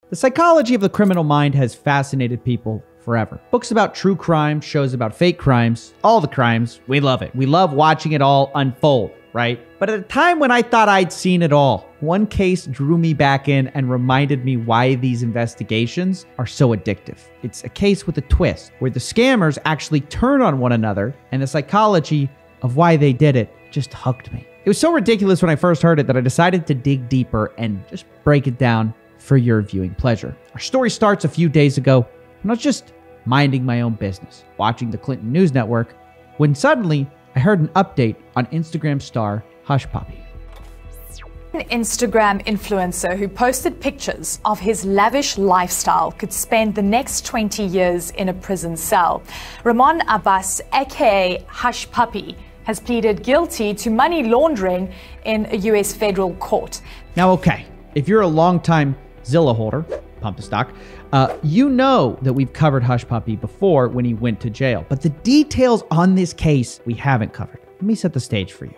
The psychology of the criminal mind has fascinated people forever. Books about true crime, shows about fake crimes, all the crimes, we love it. We love watching it all unfold, right? But at a time when I thought I'd seen it all, one case drew me back in and reminded me why these investigations are so addictive. It's a case with a twist, where the scammers actually turn on one another, and the psychology of why they did it just hooked me. It was so ridiculous when I first heard it that I decided to dig deeper and just break it down for your viewing pleasure. Our story starts a few days ago. I'm not just minding my own business, watching the Clinton News Network, when suddenly I heard an update on Instagram star Hush Puppy. An Instagram influencer who posted pictures of his lavish lifestyle could spend the next 20 years in a prison cell. Ramon Abbas, aka Hush Puppy, has pleaded guilty to money laundering in a US federal court. Now, okay, if you're a longtime Zilla holder, pump the stock, you know that we've covered Hush Puppy before when he went to jail. But the details on this case we haven't covered. Let me set the stage for you.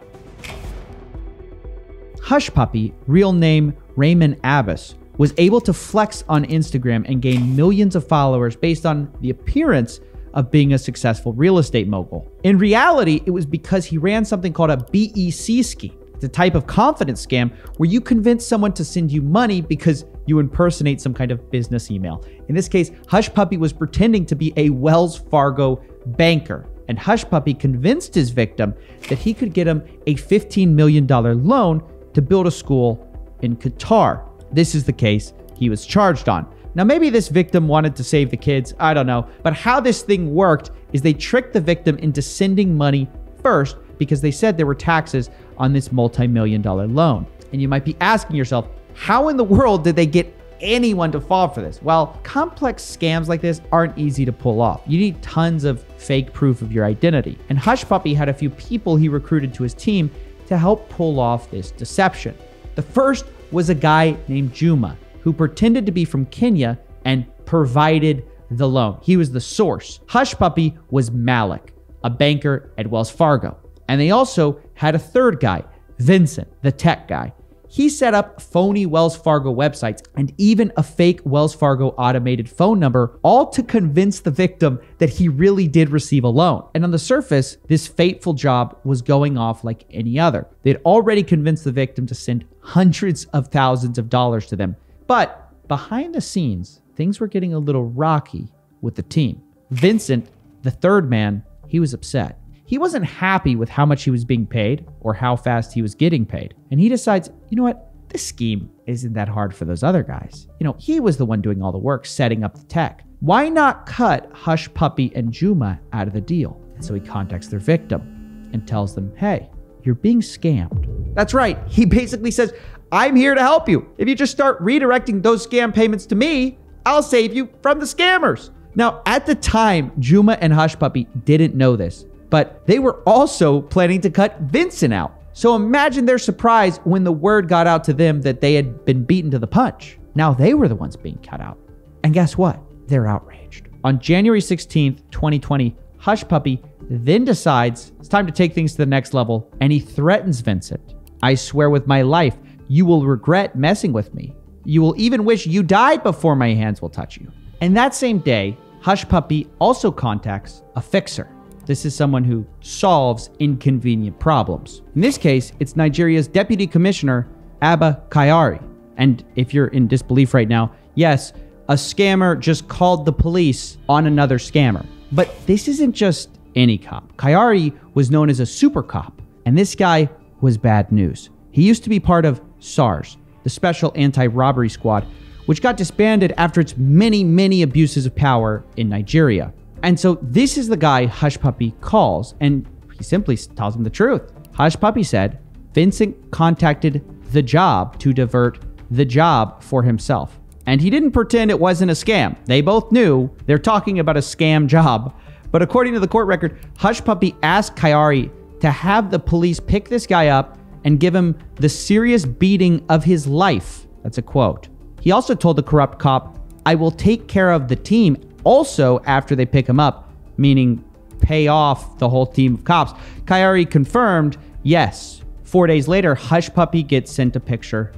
Hush Puppy, real name Raymond Abbas, was able to flex on Instagram and gain millions of followers based on the appearance of being a successful real estate mogul. In reality, it was because he ran something called a BEC scheme. It's a type of confidence scam where you convince someone to send you money because you impersonate some kind of business email. In this case, Hush Puppy was pretending to be a Wells Fargo banker, and Hush Puppy convinced his victim that he could get him a $15 million loan to build a school in Qatar. This is the case he was charged on. Now, maybe this victim wanted to save the kids, I don't know, but how this thing worked is they tricked the victim into sending money first because they said there were taxes on this multi-million-dollar loan. And you might be asking yourself, how in the world did they get anyone to fall for this? Well, complex scams like this aren't easy to pull off. You need tons of fake proof of your identity. And Hush Puppy had a few people he recruited to his team to help pull off this deception. The first was a guy named Juma, who pretended to be from Kenya and provided the loan. He was the source. Hush Puppy was Malik, a banker at Wells Fargo. And they also had a third guy, Vincent, the tech guy. He set up phony Wells Fargo websites and even a fake Wells Fargo automated phone number, all to convince the victim that he really did receive a loan. And on the surface, this fateful job was going off like any other. They'd already convinced the victim to send hundreds of thousands of dollars to them. But behind the scenes, things were getting a little rocky with the team. Vincent, the third man, he was upset. He wasn't happy with how much he was being paid or how fast he was getting paid. And he decides, you know what? This scheme isn't that hard for those other guys. You know, he was the one doing all the work, setting up the tech. Why not cut Hush Puppy and Juma out of the deal? And so he contacts their victim and tells them, hey, you're being scammed. That's right. He basically says, I'm here to help you. If you just start redirecting those scam payments to me, I'll save you from the scammers. Now, at the time, Juma and Hush Puppy didn't know this, but they were also planning to cut Vincent out. So imagine their surprise when the word got out to them that they had been beaten to the punch. Now they were the ones being cut out. And guess what? They're outraged. On January 16th, 2020, Hush Puppy then decides it's time to take things to the next level, and he threatens Vincent. I swear with my life, you will regret messing with me. You will even wish you died before my hands will touch you. And that same day, Hush Puppy also contacts a fixer. This is someone who solves inconvenient problems. In this case, it's Nigeria's Deputy Commissioner, Abba Kyari. And if you're in disbelief right now, yes, a scammer just called the police on another scammer. But this isn't just any cop. Kyari was known as a super cop, and this guy was bad news. He used to be part of SARS, the Special Anti-Robbery Squad, which got disbanded after its many abuses of power in Nigeria. And so this is the guy Hush Puppy calls, and he simply tells him the truth. Hush Puppy said Vincent contacted the job to divert the job for himself. And he didn't pretend it wasn't a scam. They both knew they're talking about a scam job. But according to the court record, Hush Puppy asked Kyari to have the police pick this guy up and give him the serious beating of his life. That's a quote. He also told the corrupt cop, I will take care of the team also after they pick him up, meaning pay off the whole team of cops. Kyari confirmed, yes. 4 days later, Hush Puppy gets sent a picture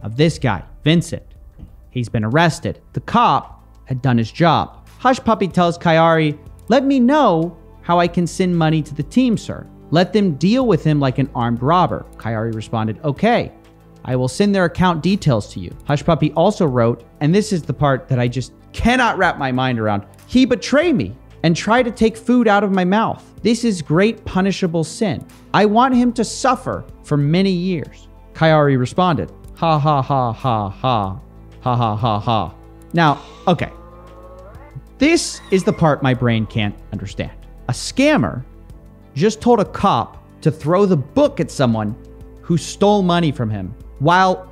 of this guy, Vincent. He's been arrested. The cop had done his job. Hush Puppy tells Kayari, "Let me know how I can send money to the team, sir. Let them deal with him like an armed robber." Kayari responded, "Okay, I will send their account details to you." Hush Puppy also wrote, and this is the part that I just cannot wrap my mind around, "He betrayed me and tried to take food out of my mouth. This is great punishable sin. I want him to suffer for many years." Kayari responded, "Ha ha ha ha ha, ha ha ha ha." Now, okay. This is the part my brain can't understand. A scammer just told a cop to throw the book at someone who stole money from him, while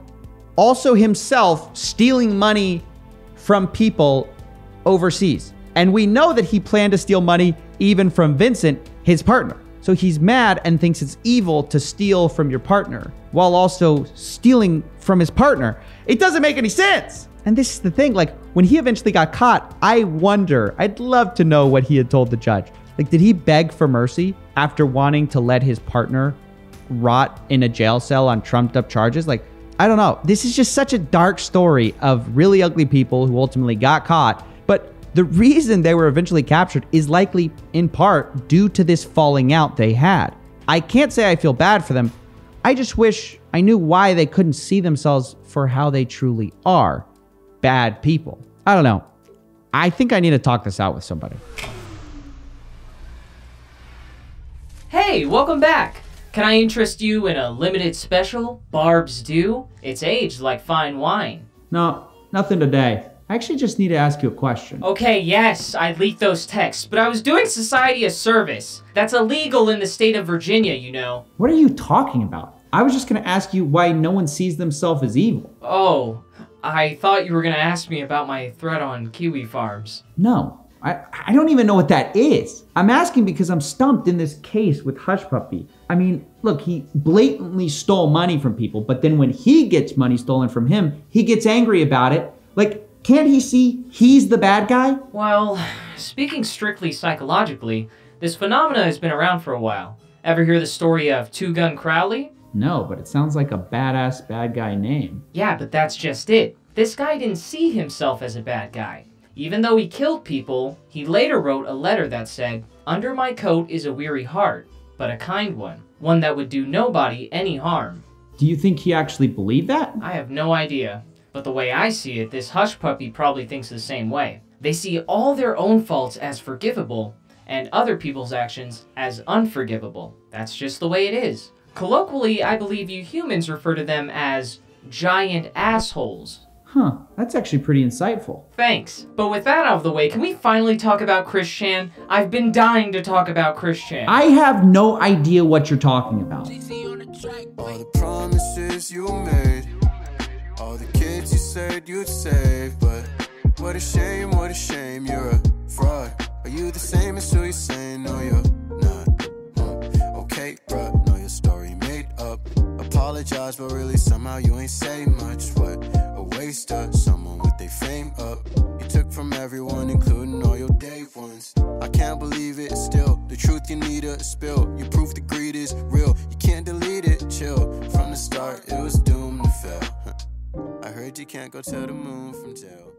also himself stealing money from people overseas. And we know that he planned to steal money even from Vincent, his partner. So he's mad and thinks it's evil to steal from your partner while also stealing from his partner. It doesn't make any sense. And this is the thing, like when he eventually got caught, I wonder, I'd love to know what he had told the judge. Like, did he beg for mercy after wanting to let his partner rot in a jail cell on trumped up charges? Like, I don't know. This is just such a dark story of really ugly people who ultimately got caught. But the reason they were eventually captured is likely in part due to this falling out they had. I can't say I feel bad for them. I just wish I knew why they couldn't see themselves for how they truly are. Bad people. I don't know. I think I need to talk this out with somebody. Hey, welcome back. Can I interest you in a limited special, Barb's Due? It's aged like fine wine. No, nothing today. I actually just need to ask you a question. Okay, yes, I leaked those texts, but I was doing society a service. That's illegal in the state of Virginia, you know. What are you talking about? I was just gonna ask you why no one sees themselves as evil. Oh, I thought you were gonna ask me about my threat on kiwi farms. No. I don't even know what that is. I'm asking because I'm stumped in this case with Hush Puppy. I mean, look, he blatantly stole money from people, but then when he gets money stolen from him, he gets angry about it. Like, can't he see he's the bad guy? Well, speaking strictly psychologically, this phenomena has been around for a while. Ever hear the story of Two Gun Crowley? No, but it sounds like a badass bad guy name. Yeah, but that's just it. This guy didn't see himself as a bad guy. Even though he killed people, he later wrote a letter that said, "Under my coat is a weary heart, but a kind one that would do nobody any harm." Do you think he actually believed that? I have no idea, but the way I see it, this Hush Puppy probably thinks the same way. They see all their own faults as forgivable, and other people's actions as unforgivable. That's just the way it is. Colloquially, I believe you humans refer to them as giant assholes. Huh, that's actually pretty insightful. Thanks. But with that out of the way, can we finally talk about Chris Chan? I've been dying to talk about Chris Chan. I have no idea what you're talking about. All the promises you made, all the kids you said you'd save, but what a shame, you're a fraud. Are you the same as who you're saying? No, you're not. Okay, bruh, know your story made up. Apologize, but really somehow you ain't say much. What a waste of someone with their fame up. You took from everyone, including all your day ones. I can't believe it still. The truth you need to spill. You prove the greed is real. You can't delete it, chill. From the start, it was doomed to fail. I heard you can't go to the moon from jail.